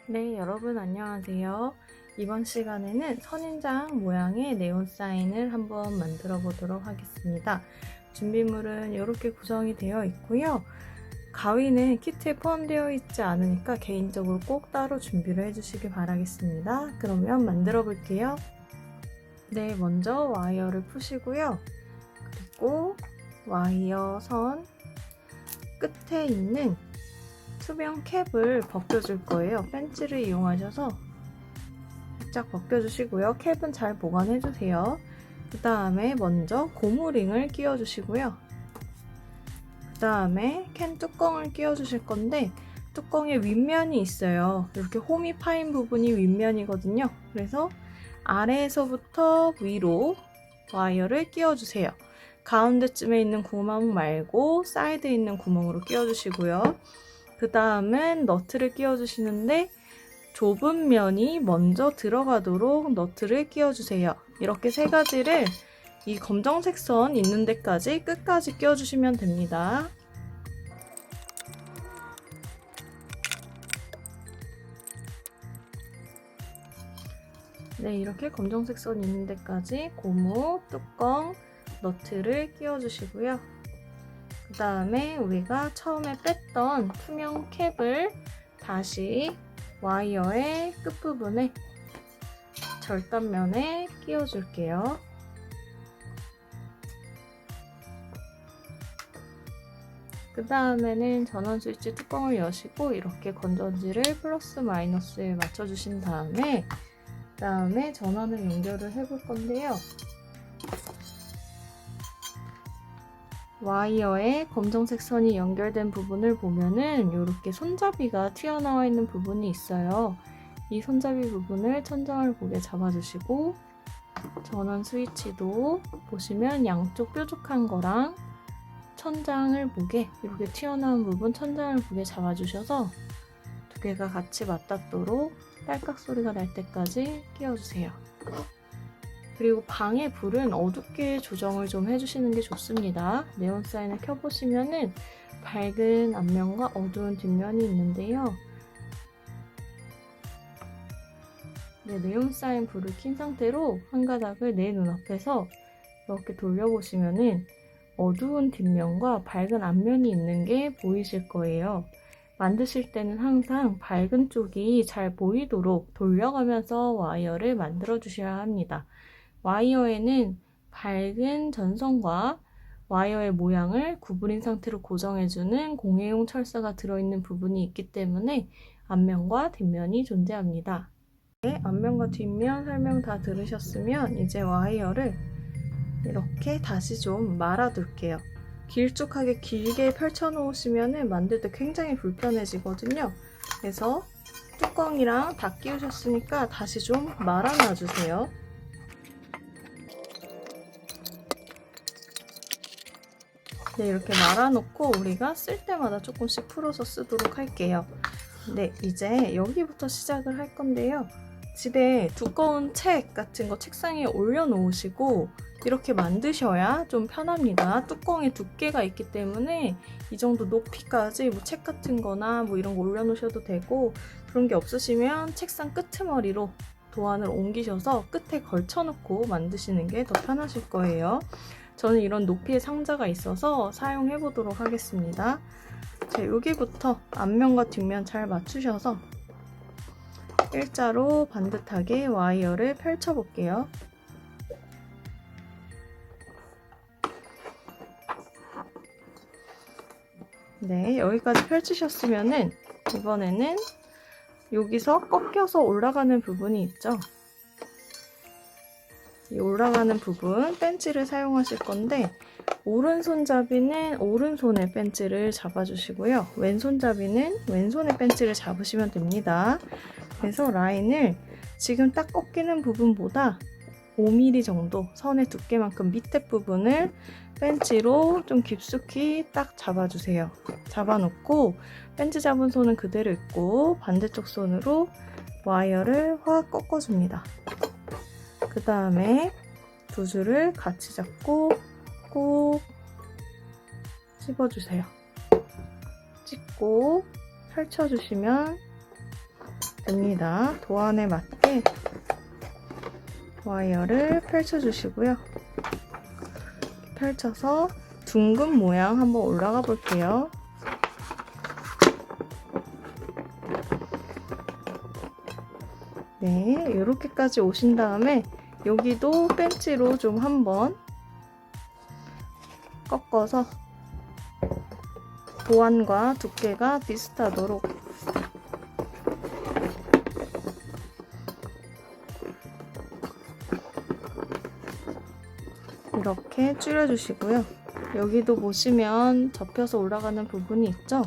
네, 여러분 안녕하세요. 이번 시간에는 선인장 모양의 네온 사인을 한번 만들어 보도록 하겠습니다. 준비물은 이렇게 구성이 되어 있고요. 가위는 키트에 포함되어 있지 않으니까 개인적으로 꼭 따로 준비를 해주시기 바라겠습니다. 그러면 만들어 볼게요. 네, 먼저 와이어를 푸시고요. 그리고 와이어 선 끝에 있는 투명 캡을 벗겨줄 거예요. 펜치를 이용하셔서 살짝 벗겨주시고요. 캡은 잘 보관해주세요. 그 다음에 먼저 고무링을 끼워주시고요. 그 다음에 캔 뚜껑을 끼워주실 건데 뚜껑에 윗면이 있어요. 이렇게 홈이 파인 부분이 윗면이거든요. 그래서 아래에서부터 위로 와이어를 끼워주세요. 가운데쯤에 있는 구멍 말고 사이드에 있는 구멍으로 끼워주시고요. 그 다음은 너트를 끼워주시는데 좁은 면이 먼저 들어가도록 너트를 끼워주세요. 이렇게 세 가지를 이 검정색 선 있는 데까지 끝까지 끼워주시면 됩니다. 네, 이렇게 검정색 선 있는 데까지 고무, 뚜껑, 너트를 끼워주시고요. 그 다음에 우리가 처음에 뺐던 투명 캡을 다시 와이어의 끝부분에 절단면에 끼워줄게요. 그 다음에는 전원 스위치 뚜껑을 여시고 이렇게 건전지를 플러스 마이너스에 맞춰주신 다음에 전원을 연결을 해볼 건데요. 와이어에 검정색 선이 연결된 부분을 보면은 이렇게 손잡이가 튀어나와 있는 부분이 있어요. 이 손잡이 부분을 천장을 보게 잡아주시고 전원 스위치도 보시면 양쪽 뾰족한 거랑 천장을 보게 이렇게 튀어나온 부분 천장을 보게 잡아주셔서 두 개가 같이 맞닿도록 딸깍 소리가 날 때까지 끼워주세요. 그리고 방의 불은 어둡게 조정을 좀 해주시는 게 좋습니다. 네온 사인을 켜보시면은 밝은 앞면과 어두운 뒷면이 있는데요. 네, 네온 사인 불을 킨 상태로 한 가닥을 내 눈앞에서 이렇게 돌려보시면은 어두운 뒷면과 밝은 앞면이 있는 게 보이실 거예요. 만드실 때는 항상 밝은 쪽이 잘 보이도록 돌려가면서 와이어를 만들어 주셔야 합니다. 와이어에는 밝은 전선과 와이어의 모양을 구부린 상태로 고정해주는 공예용 철사가 들어있는 부분이 있기 때문에 앞면과 뒷면이 존재합니다. 네, 앞면과 뒷면 설명 다 들으셨으면 이제 와이어를 이렇게 다시 좀 말아둘게요. 길쭉하게 길게 펼쳐 놓으시면 만들 때 굉장히 불편해지거든요. 그래서 뚜껑이랑 다 끼우셨으니까 다시 좀 말아놔 주세요. 네, 이렇게 말아놓고 우리가 쓸 때마다 조금씩 풀어서 쓰도록 할게요. 네, 이제 여기부터 시작을 할 건데요. 집에 두꺼운 책 같은 거 책상에 올려놓으시고 이렇게 만드셔야 좀 편합니다. 뚜껑에 두께가 있기 때문에 이 정도 높이까지 뭐 책 같은 거나 뭐 이런 거 올려놓으셔도 되고 그런 게 없으시면 책상 끄트머리로 도안을 옮기셔서 끝에 걸쳐놓고 만드시는 게 더 편하실 거예요. 저는 이런 높이의 상자가 있어서 사용해 보도록 하겠습니다. 자, 여기부터 앞면과 뒷면 잘 맞추셔서 일자로 반듯하게 와이어를 펼쳐 볼게요. 네, 여기까지 펼치셨으면은 이번에는 여기서 꺾여서 올라가는 부분이 있죠. 이 올라가는 부분 벤치를 사용하실 건데 오른손잡이는 오른손의 벤치를 잡아주시고요. 왼손잡이는 왼손의 벤치를 잡으시면 됩니다. 그래서 라인을 지금 딱 꺾이는 부분보다 5mm 정도 선의 두께만큼 밑에 부분을 벤치로 좀 깊숙이 딱 잡아주세요. 잡아놓고 벤치 잡은 손은 그대로 있고 반대쪽 손으로 와이어를 확 꺾어줍니다. 그 다음에 두 줄을 같이 잡고 꼭 찝어주세요. 찝고 펼쳐주시면 됩니다. 도안에 맞게 와이어를 펼쳐주시고요. 펼쳐서 둥근 모양 한번 올라가 볼게요. 네, 이렇게까지 오신 다음에 여기도 벤치로 좀 한번 꺾어서 도안과 두께가 비슷하도록 이렇게 줄여주시고요. 여기도 보시면 접혀서 올라가는 부분이 있죠?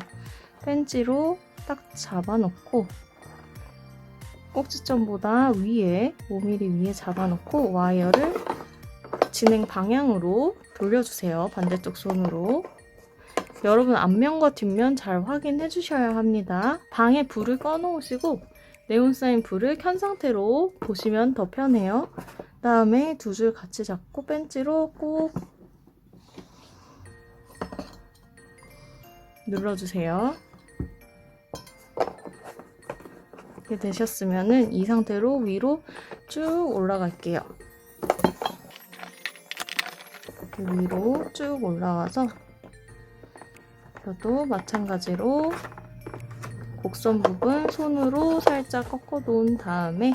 펜치로 딱 잡아놓고 꼭지점보다 위에 5mm 위에 잡아놓고 와이어를 진행 방향으로 돌려주세요. 반대쪽 손으로. 여러분 앞면과 뒷면 잘 확인해 주셔야 합니다. 방에 불을 꺼 놓으시고 네온사인 불을 켠 상태로 보시면 더 편해요. 그 다음에 두 줄 같이 잡고 벤치로 꼭 눌러주세요. 이렇게 되셨으면은 이 상태로 위로 쭉 올라갈게요. 위로 쭉 올라가서 저도 마찬가지로 곡선 부분 손으로 살짝 꺾어 놓은 다음에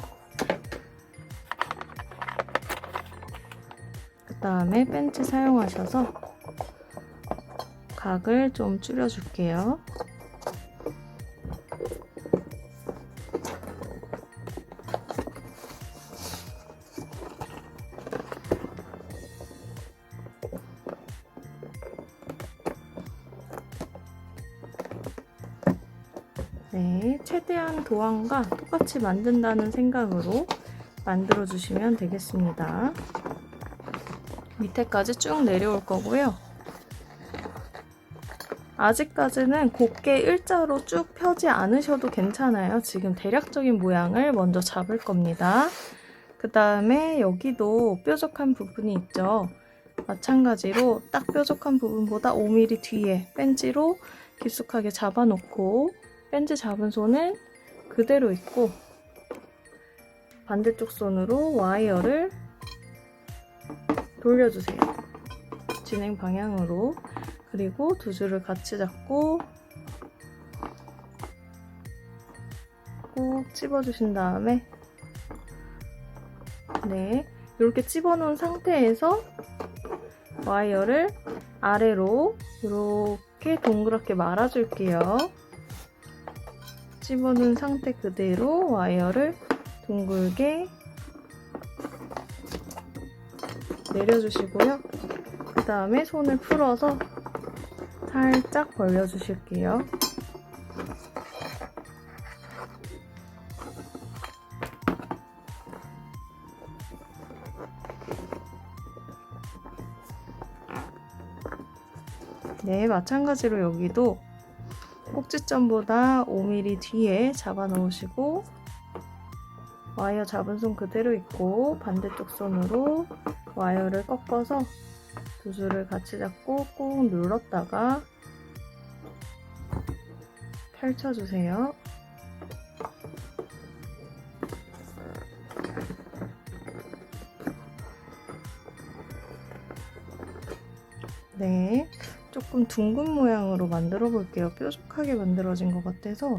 그 다음에 벤치 사용하셔서 각을 좀 줄여줄게요. 네, 최대한 도안과 똑같이 만든다는 생각으로 만들어 주시면 되겠습니다. 밑에까지 쭉 내려올 거고요. 아직까지는 곱게 일자로 쭉 펴지 않으셔도 괜찮아요. 지금 대략적인 모양을 먼저 잡을 겁니다. 그 다음에 여기도 뾰족한 부분이 있죠. 마찬가지로 딱 뾰족한 부분보다 5mm 뒤에 벤치로 깊숙하게 잡아놓고 벤치 잡은 손은 그대로 있고 반대쪽 손으로 와이어를 돌려주세요. 진행 방향으로. 그리고 두 줄을 같이 잡고 꾹 찝어주신 다음에 네, 이렇게 찝어놓은 상태에서 와이어를 아래로 이렇게 동그랗게 말아줄게요. 찝어놓은 상태 그대로 와이어를 둥글게 내려주시고요. 그 다음에 손을 풀어서 살짝 벌려주실게요. 네, 마찬가지로 여기도 꼭지점보다 5mm 뒤에 잡아 놓으시고 와이어 잡은 손 그대로 있고 반대쪽 손으로 와이어를 꺾어서 두 줄을 같이 잡고 꾹 눌렀다가 펼쳐주세요. 네, 조금 둥근 모양으로 만들어 볼게요. 뾰족하게 만들어진 것 같아서.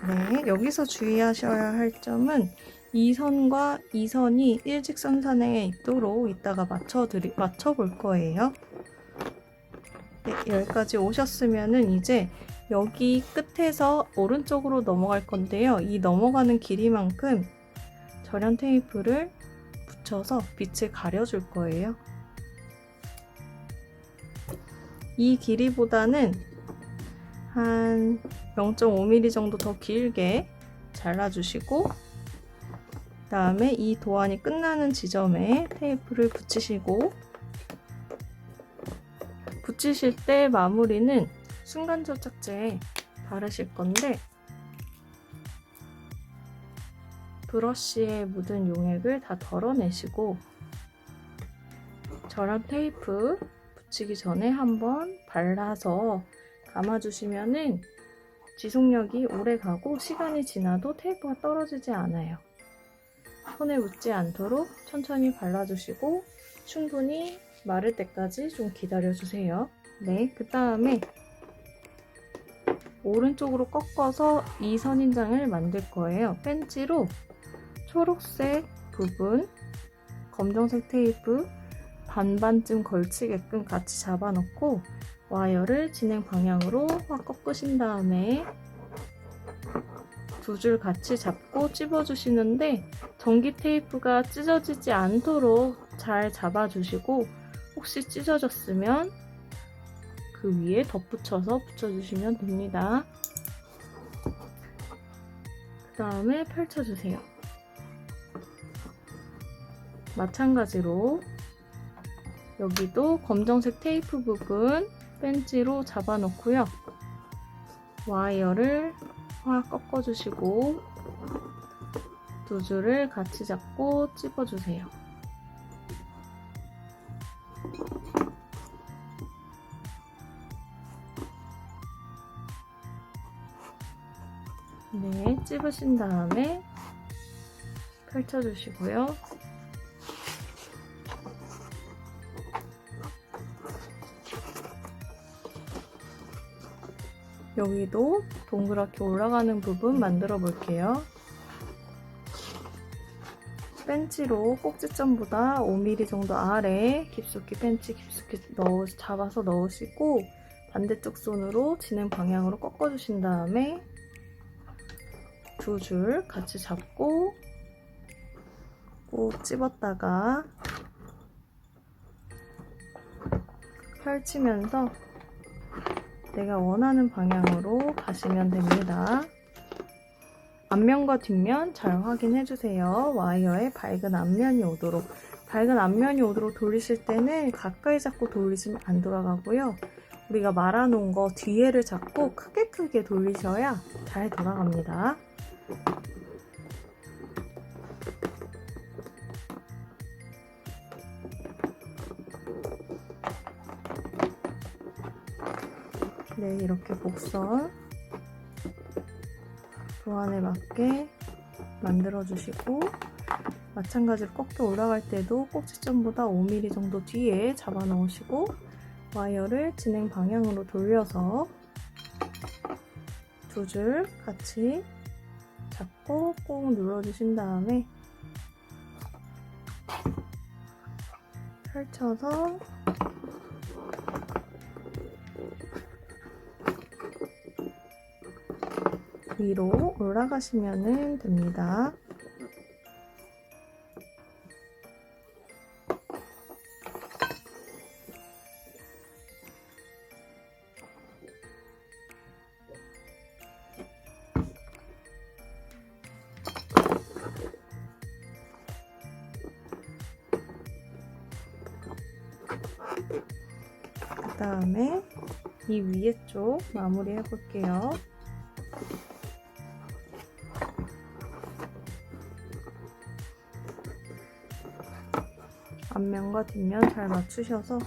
네, 여기서 주의하셔야 할 점은 이 선과 이 선이 일직선상에 있도록 이따가 맞춰 볼 거예요. 네, 여기까지 오셨으면은 이제 여기 끝에서 오른쪽으로 넘어갈 건데요. 이 넘어가는 길이만큼 절연 테이프를 붙여서 빛을 가려줄 거예요. 이 길이보다는 한 0.5mm 정도 더 길게 잘라주시고 그 다음에 이 도안이 끝나는 지점에 테이프를 붙이시고 붙이실 때 마무리는 순간접착제 바르실 건데 브러쉬에 묻은 용액을 다 덜어내시고 저랑 테이프 붙이기 전에 한번 발라서 감아주시면은 지속력이 오래 가고 시간이 지나도 테이프가 떨어지지 않아요. 손에 묻지 않도록 천천히 발라주시고 충분히 마를 때까지 좀 기다려주세요. 네, 그 다음에 오른쪽으로 꺾어서 이 선인장을 만들 거예요. 펜치로 초록색 부분, 검정색 테이프 반반쯤 걸치게끔 같이 잡아놓고 와이어를 진행 방향으로 확 꺾으신 다음에 두 줄 같이 잡고 찝어주시는데 전기 테이프가 찢어지지 않도록 잘 잡아주시고 혹시 찢어졌으면 그 위에 덧붙여서 붙여주시면 됩니다. 그 다음에 펼쳐주세요. 마찬가지로 여기도 검정색 테이프 부분 펜치로 잡아놓고요. 와이어를 확 꺾어주시고 두 줄을 같이 잡고 찝어주세요. 네, 찝으신 다음에 펼쳐주시고요. 여기도 동그랗게 올라가는 부분 만들어 볼게요. 펜치로 꼭지점보다 5mm 정도 아래 깊숙이 펜치 깊숙이 잡아서 넣으시고 반대쪽 손으로 진행 방향으로 꺾어주신 다음에 두 줄 같이 잡고 꼭 집었다가 펼치면서 내가 원하는 방향으로 가시면 됩니다. 앞면과 뒷면 잘 확인해주세요. 와이어에 밝은 앞면이 오도록 돌리실 때는 가까이 잡고 돌리시면 안 돌아가고요. 우리가 말아놓은 거 뒤에를 잡고 크게 돌리셔야 잘 돌아갑니다. 네, 이렇게 곡선 도안에 맞게 만들어주시고 마찬가지로 꺾여 올라갈 때도 꼭지점보다 5mm 정도 뒤에 잡아 놓으시고 와이어를 진행 방향으로 돌려서 두 줄 같이 잡고 꼭 눌러주신 다음에 펼쳐서 위로 올라가시면 됩니다. 그 다음에 이 위에 쪽 마무리 해볼게요. 앞면과 뒷면 잘 맞추셔서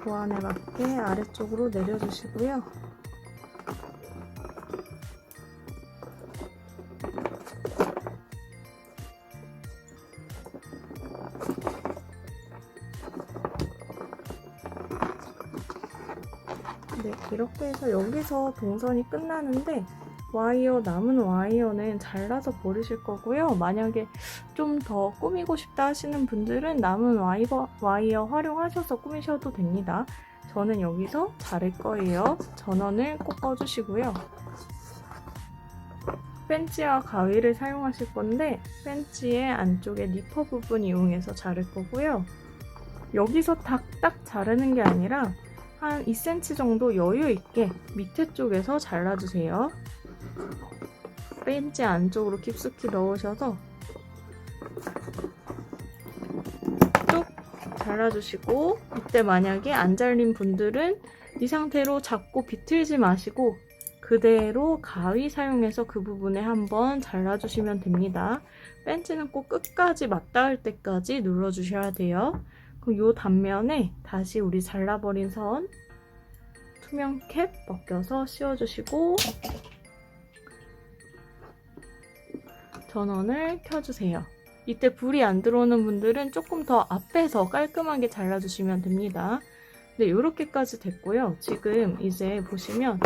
도안에 맞게 아래쪽으로 내려주시고요. 네, 이렇게 해서 여기서 동선이 끝나는데 남은 와이어는 잘라서 버리실 거고요. 만약에 좀 더 꾸미고 싶다 하시는 분들은 남은 와이어 활용하셔서 꾸미셔도 됩니다. 저는 여기서 자를 거예요. 전원을 꼭 꺼주시고요. 펜치와 가위를 사용하실 건데 펜치의 안쪽에 니퍼 부분 이용해서 자를 거고요. 여기서 딱 자르는 게 아니라 한 2cm 정도 여유 있게 밑에 쪽에서 잘라주세요. 펜치 안쪽으로 깊숙이 넣으셔서 쭉 잘라주시고 이때 만약에 안 잘린 분들은 이 상태로 잡고 비틀지 마시고 그대로 가위 사용해서 그 부분에 한번 잘라주시면 됩니다. 벤치는 꼭 끝까지 맞닿을 때까지 눌러주셔야 돼요. 그럼 이 단면에 다시 우리 잘라버린 선 투명 캡 벗겨서 씌워주시고 전원을 켜주세요. 이때 불이 안 들어오는 분들은 조금 더 앞에서 깔끔하게 잘라주시면 됩니다. 네, 이렇게까지 됐고요. 지금 이제 보시면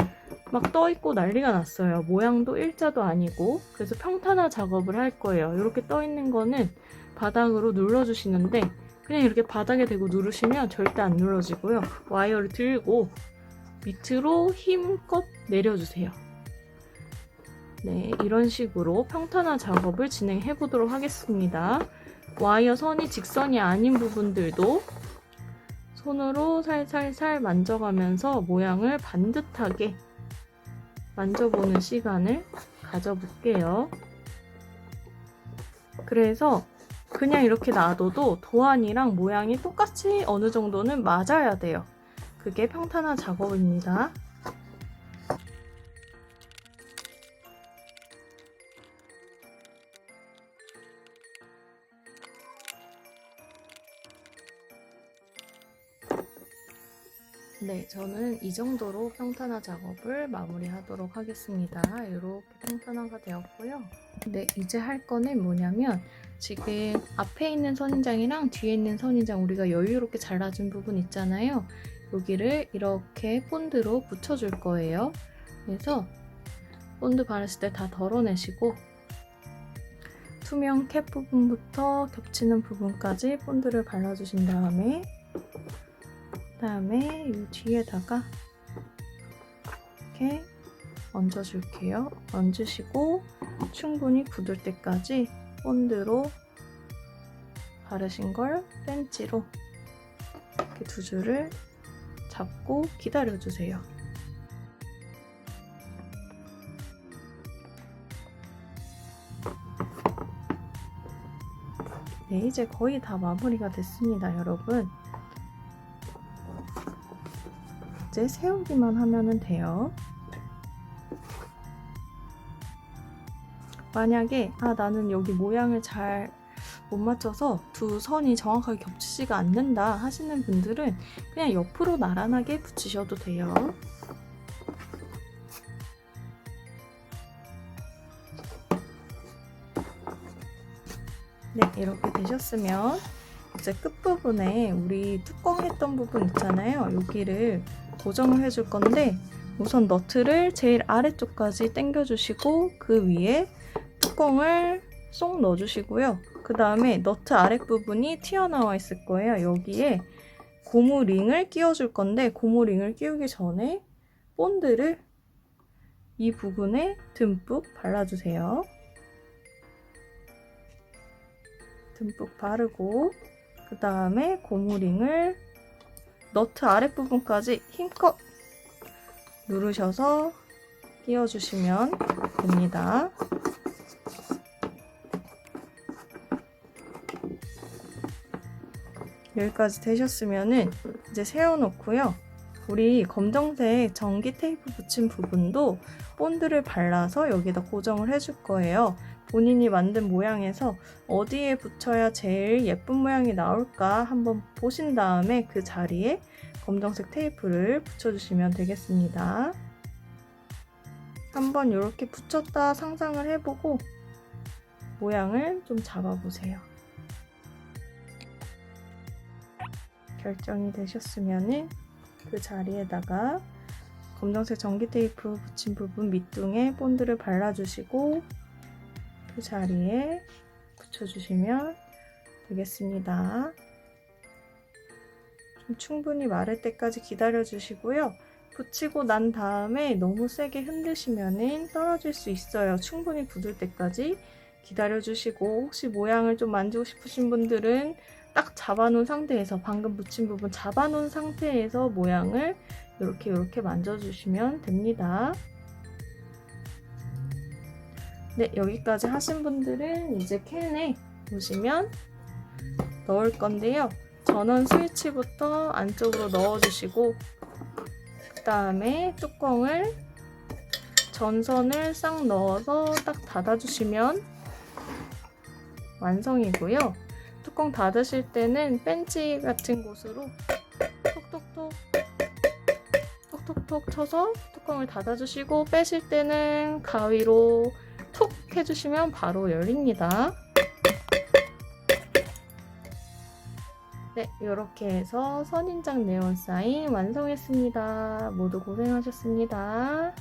막 떠있고 난리가 났어요. 모양도 일자도 아니고. 그래서 평탄화 작업을 할 거예요. 이렇게 떠있는 거는 바닥으로 눌러주시는데 그냥 이렇게 바닥에 대고 누르시면 절대 안 눌러지고요. 와이어를 들고 밑으로 힘껏 내려주세요. 네, 이런 식으로 평탄화 작업을 진행해 보도록 하겠습니다. 와이어 선이 직선이 아닌 부분들도 손으로 살살살 만져가면서 모양을 반듯하게 만져보는 시간을 가져볼게요. 그래서 그냥 이렇게 놔둬도 도안이랑 모양이 똑같이 어느 정도는 맞아야 돼요. 그게 평탄화 작업입니다. 네, 저는 이 정도로 평탄화 작업을 마무리하도록 하겠습니다. 이렇게 평탄화가 되었고요. 네, 이제 할 거는 뭐냐면 지금 앞에 있는 선인장이랑 뒤에 있는 선인장 우리가 여유롭게 잘라준 부분 있잖아요. 여기를 이렇게 본드로 붙여줄 거예요. 그래서 본드 바르실 때 다 덜어내시고 투명 캡 부분부터 겹치는 부분까지 본드를 발라주신 다음에 이 뒤에다가 이렇게 얹어줄게요. 얹으시고 충분히 굳을 때까지 본드로 바르신 걸 벤치로 이렇게 두 줄을 잡고 기다려주세요. 네, 이제 거의 다 마무리가 됐습니다, 여러분. 이제 세우기만 하면 돼요. 만약에 나는 여기 모양을 잘 못 맞춰서 두 선이 정확하게 겹치지가 않는다 하시는 분들은 그냥 옆으로 나란하게 붙이셔도 돼요. 네, 이렇게 되셨으면 이제 끝부분에 우리 뚜껑 했던 부분 있잖아요. 여기를 고정을 해줄 건데 우선 너트를 제일 아래쪽까지 당겨주시고 그 위에 뚜껑을 쏙 넣어주시고요. 그 다음에 너트 아랫부분이 튀어나와 있을 거예요. 여기에 고무링을 끼워줄 건데 고무링을 끼우기 전에 본드를 이 부분에 듬뿍 발라주세요. 듬뿍 바르고 그 다음에 고무링을 너트 아랫부분까지 힘껏 누르셔서 끼워주시면 됩니다. 여기까지 되셨으면은 이제 세워놓고요. 우리 검정색 전기 테이프 붙인 부분도 본드를 발라서 여기다 고정을 해줄 거예요. 본인이 만든 모양에서 어디에 붙여야 제일 예쁜 모양이 나올까 한번 보신 다음에 그 자리에 검정색 테이프를 붙여주시면 되겠습니다. 한번 이렇게 붙였다 상상을 해보고 모양을 좀 잡아보세요. 결정이 되셨으면 그 자리에다가 검정색 전기 테이프 붙인 부분 밑둥에 본드를 발라주시고 그 자리에 붙여주시면 되겠습니다. 좀 충분히 마를 때까지 기다려주시고요. 붙이고 난 다음에 너무 세게 흔드시면 떨어질 수 있어요. 충분히 굳을 때까지 기다려주시고 혹시 모양을 좀 만지고 싶으신 분들은 딱 잡아놓은 상태에서 방금 붙인 부분 잡아놓은 상태에서 모양을 이렇게 만져주시면 됩니다. 네, 여기까지 하신 분들은 이제 캔에 보시면 넣을 건데요. 전원 스위치부터 안쪽으로 넣어주시고 그 다음에 뚜껑을 전선을 싹 넣어서 딱 닫아주시면 완성이고요. 뚜껑 닫으실 때는 벤치 같은 곳으로 톡톡톡 톡톡톡 쳐서 뚜껑을 닫아주시고, 빼실 때는 가위로 톡 해주시면 바로 열립니다. 네, 이렇게 해서 선인장 네온 사인 완성했습니다. 모두 고생하셨습니다.